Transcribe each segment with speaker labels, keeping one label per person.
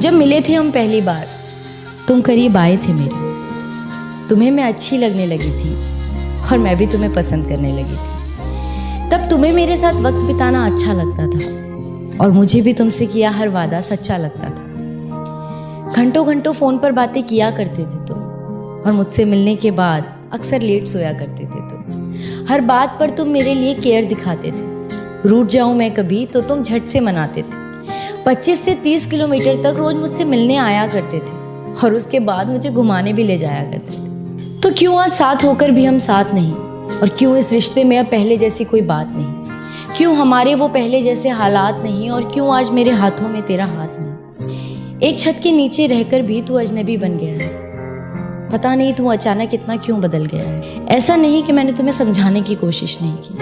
Speaker 1: जब मिले थे हम पहली बार, तुम करीब आए थे मेरे। तुम्हें मैं अच्छी लगने लगी थी और मैं भी तुम्हें पसंद करने लगी थी। तब तुम्हें मेरे साथ वक्त बिताना अच्छा लगता था और मुझे भी तुमसे किया हर वादा सच्चा लगता था। घंटों घंटों फ़ोन पर बातें किया करते थे तुम और मुझसे मिलने के बाद अक्सर लेट सोया करते थे तुम। हर बात पर तुम मेरे लिए केयर दिखाते थे। रूठ जाऊं मैं कभी तो तुम झट से मनाते थे। 25 से 30 किलोमीटर तक रोज मुझसे मिलने आया करते थे और उसके बाद मुझे घुमाने भी ले जाया करते थे। तो क्यों आज साथ होकर भी हम साथ नहीं, और क्यों इस रिश्ते में अब पहले जैसी कोई बात नहीं? क्यों हमारे वो पहले जैसे हालात नहीं, और क्यों आज मेरे हाथों में तेरा हाथ नहीं? एक छत के नीचे रहकर भी तू अजनबी बन गया है। पता नहीं तू अचानक इतना क्यों बदल गया है। ऐसा नहीं कि मैंने तुम्हें समझाने की कोशिश नहीं की,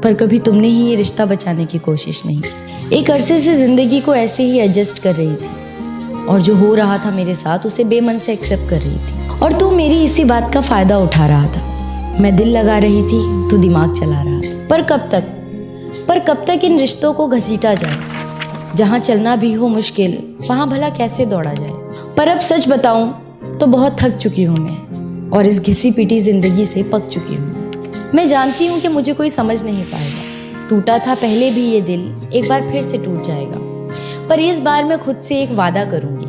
Speaker 1: पर कभी तुमने ही ये रिश्ता बचाने की कोशिश नहीं की। एक अरसे से जिंदगी को ऐसे ही एडजस्ट कर रही थी और जो हो रहा था मेरे साथ उसे बेमन से एक्सेप्ट कर रही थी, और तू मेरी इसी बात का फायदा उठा रहा था। मैं दिल लगा रही थी, तू दिमाग चला रहा था। पर कब तक इन रिश्तों को घसीटा जाए? जहाँ चलना भी हो मुश्किल, वहाँ भला कैसे दौड़ा जाए? पर अब सच बताऊं तो बहुत थक चुकी हूँ मैं, और इस घिसी पिटी जिंदगी से पक चुकी हूँ। मैं जानती हूँ कि मुझे कोई समझ नहीं पाएगा। टूटा था पहले भी ये दिल, एक बार फिर से टूट जाएगा। पर इस बार मैं खुद से एक वादा करूंगी,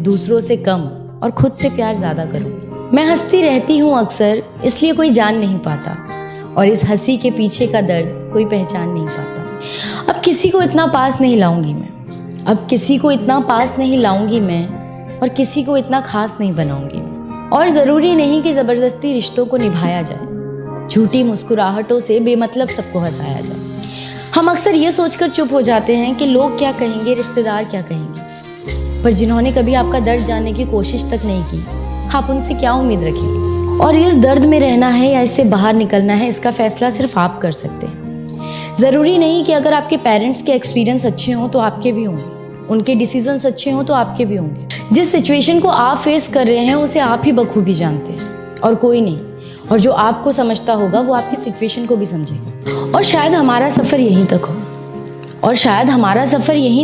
Speaker 1: दूसरों से कम और खुद से प्यार ज्यादा करूंगी। मैं हंसती रहती हूँ अक्सर, इसलिए कोई जान नहीं पाता, और इस हंसी के पीछे का दर्द कोई पहचान नहीं पाता। अब किसी को इतना पास नहीं लाऊंगी मैं, अब किसी को इतना पास नहीं लाऊंगी मैं, और किसी को इतना खास नहीं बनाऊंगी मैं। और जरूरी नहीं कि जबरदस्ती रिश्तों को निभाया जाए, झूठी मुस्कुराहटों से बेमतलब सबको हंसाया जाए। हम अक्सर ये सोचकर चुप हो जाते हैं कि लोग क्या कहेंगे, रिश्तेदार क्या कहेंगे, पर जिन्होंने कभी आपका दर्द जानने की कोशिश तक नहीं की, आप उनसे क्या उम्मीद रखेंगे? और इस दर्द में रहना है या इससे बाहर निकलना है, इसका फैसला सिर्फ आप कर सकते हैं। जरूरी नहीं कि अगर आपके पेरेंट्स के एक्सपीरियंस अच्छे हों तो आपके भी होंगे, उनके डिसीजंस अच्छे हों तो आपके भी होंगे। जिस सिचुएशन को आप फेस कर रहे हैं उसे आप ही बखूबी जानते हैं और कोई नहीं, और जो आपको समझता होगा वो आपकी सिचुएशन को भी समझेगा। और शायद हमारा सफ़र यहीं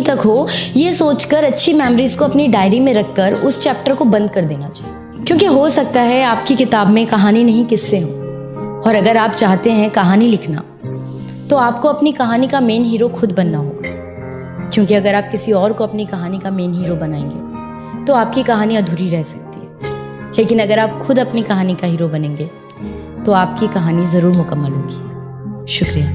Speaker 1: तक हो, ये सोचकर अच्छी मेमोरीज को अपनी डायरी में रखकर उस चैप्टर को बंद कर देना चाहिए। क्योंकि हो सकता है आपकी किताब में कहानी नहीं किस्से हो, और अगर आप चाहते हैं कहानी लिखना तो आपको अपनी कहानी का मेन हीरो खुद बनना होगा। क्योंकि अगर आप किसी और को अपनी कहानी का मेन हीरो बनाएंगे तो आपकी कहानी अधूरी रह सकती है, लेकिन अगर आप खुद अपनी कहानी का हीरो बनेंगे तो आपकी कहानी ज़रूर मुकम्मल होगी। शुक्रिया।